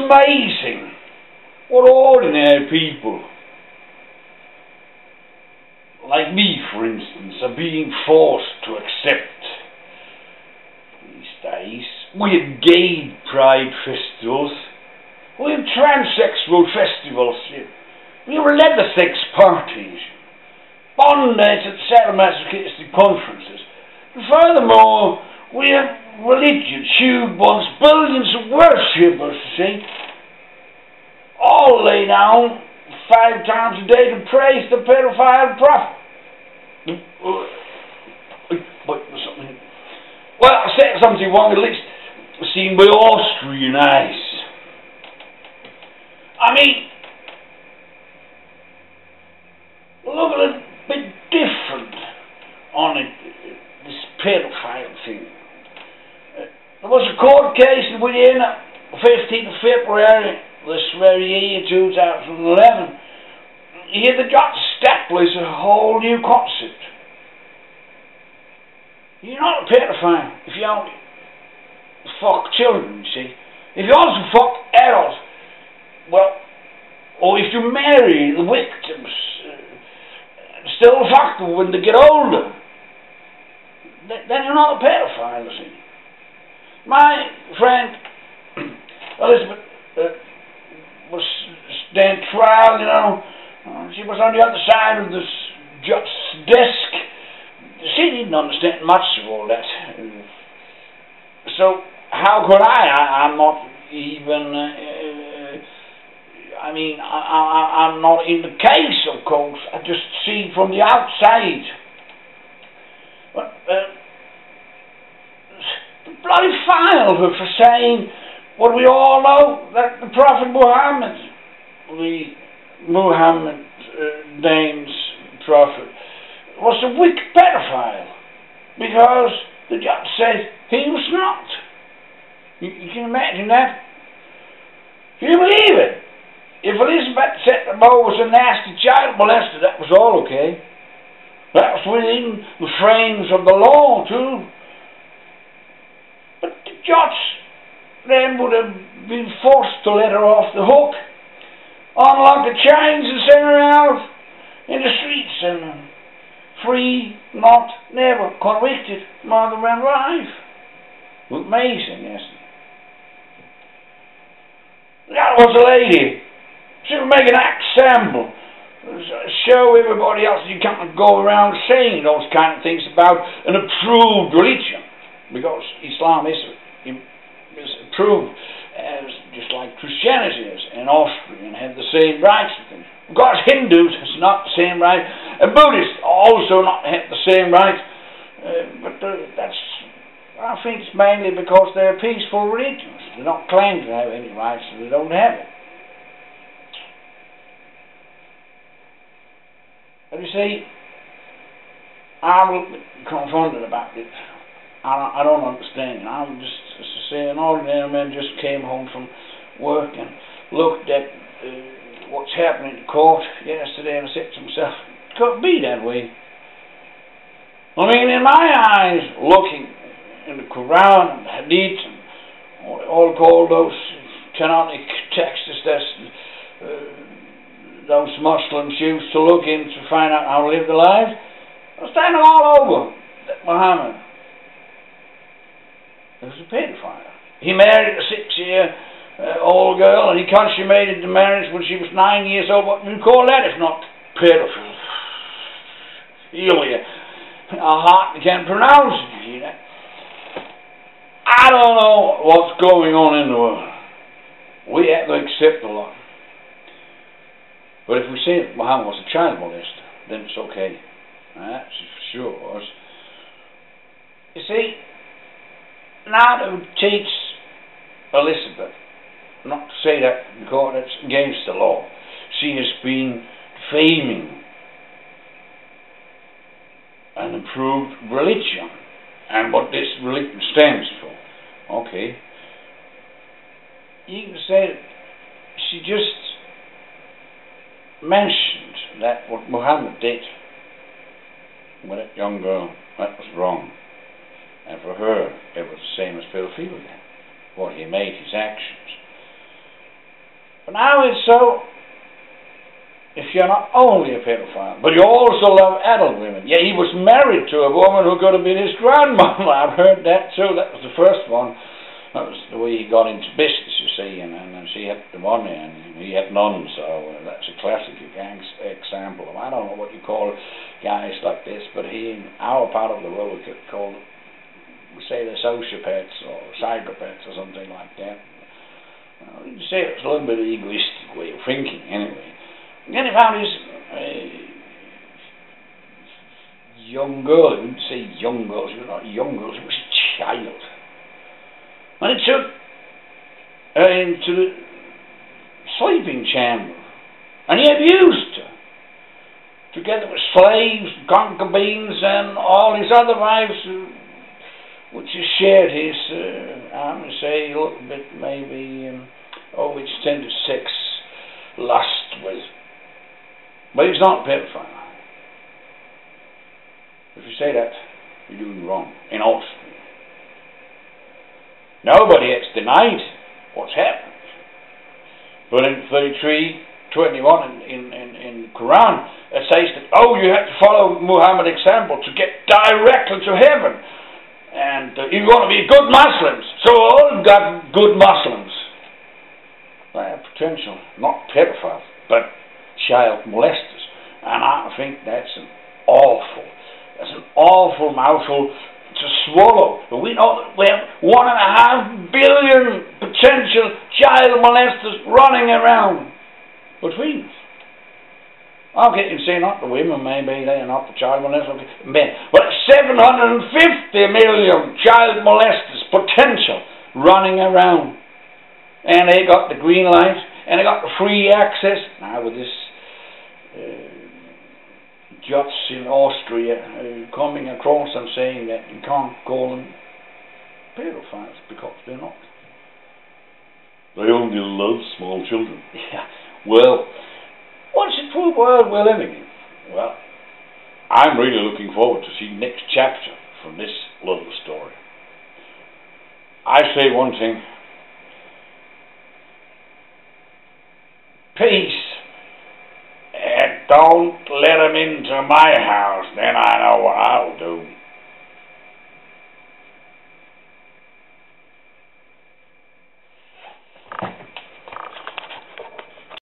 amazing what ordinary people, like me for instance, are being forced to accept these days. We have gay pride festivals, we have transsexual festivals, we have leather sex parties, bondage at sadomasochistic conferences. And furthermore, we have religions, huge ones, billions of worshippers, you see, all lay down 5 times a day to praise the pedophile prophet. Well, I said something wrong, at least seen by Austrian eyes. I mean, look a little bit different on it, this pedophile thing. There was a court case in Vienna, 15th of February, this very year, 2011. Here the judge established a whole new concept. You're not a pedophile if you only fuck children, you see. If you also fuck adults, well, or if you marry the victims, still fuck them when they get older, then you're not a pedophile, you see. My friend Elisabeth was stand trial, you know. She was on the other side of this judge's desk. She didn't understand much of all that. So how could I? I'm not even. I mean, I'm not in the case, of course. I just see from the outside. But the bloody file for saying what we all know, that the Prophet Muhammad, the Muhammad name's prophet, was a wicked pedophile, because the judge said he was not. You can imagine that? Can you believe it? If Elisabeth said the boy was a nasty child molester, that was all okay. That was within the frames of the law too. But the judge then would have been forced to let her off the hook, unlock the chains and send her out in the streets and free, not, never, convicted, mother and wife. Amazing, isn't it? That was a lady. She would make an act sample, show everybody else you can't go around saying those kind of things about an approved religion, because Islam is approved as just like Christianity is in Austria and have the same rights and things. Of course, Hindus has not the same rights, and Buddhists also not have the same rights, but that's, I think it's mainly because they're peaceful religions. They don't claim to have any rights, so they don't have it. But you see, I was confronted about it. I don't understand. I'm just, as I say, an ordinary man just came home from work and looked at what's happening in court yesterday, and I said to myself, it couldn't be that way. I mean, in my eyes, looking in the Quran and the Hadith and all those canonic texts that those Muslims used to look in to find out how to live their lives, I was standing all over that Muhammad. He was a pedophile. He married a 6-year-old girl, and he consummated the marriage when she was 9 years old. What do you call that if not pedophile? A heart can't pronounce it, you know. I don't know what's going on in the world. We have to accept a lot. But if we say that Muhammad was a child molester, then it's okay. That's for sure. You see, now they would teach Elisabeth not to say that because that's against the law. She has been defaming an approved religion and what this religion stands for. Okay. You can say that she just mentioned that what Muhammad did with that young girl, that was wrong. And for her, it was the same as pedophilia, what he made, his actions. But now it's so, if you're not only a pedophile, but you also love adult women. Yeah, he was married to a woman who could have been his grandmother. I've heard that too. That was the first one. That was the way he got into business, you see, and she had the money and he had none, so that's a classic example of, I don't know what you call guys like this, but he, in our part of the world, we could call, we say they're sociopaths or psychopaths or something like that. You say it's a little bit of an egoistic way of thinking, anyway. And then he found his young girl. You wouldn't say young girl, she was not a young girl, she was a child. And he took her into the sleeping chamber, and he abused her, together with slaves, concubines, and all his other wives, which he shared his, I would say, a little bit maybe overextended sex lust with. But he's not a pedophile. If you say that, you're doing wrong. In Austria, nobody has denied what's happened. But in 33:21 in the Quran, it says that, oh, you have to follow Muhammad's example to get directly to heaven. And you're going to be good Muslims. So all got good Muslims. They have potential, not pedophiles, but child molesters. And I think that's an awful mouthful to swallow. But we know that we have 1.5 billion potential child molesters running around between us. Okay, you say not the women, maybe they are not the child molesters, okay. Men. But 750 million child molesters potential running around. And they got the green light, and they got the free access. Now with this judge in Austria coming across and saying that you can't call them pedophiles because they're not. They only love small children. Yeah. Well, what's the true world we're living in? Well, I'm really looking forward to see the next chapter from this little story. I say one thing. Peace. And don't let them into my house, then I know what I'll do.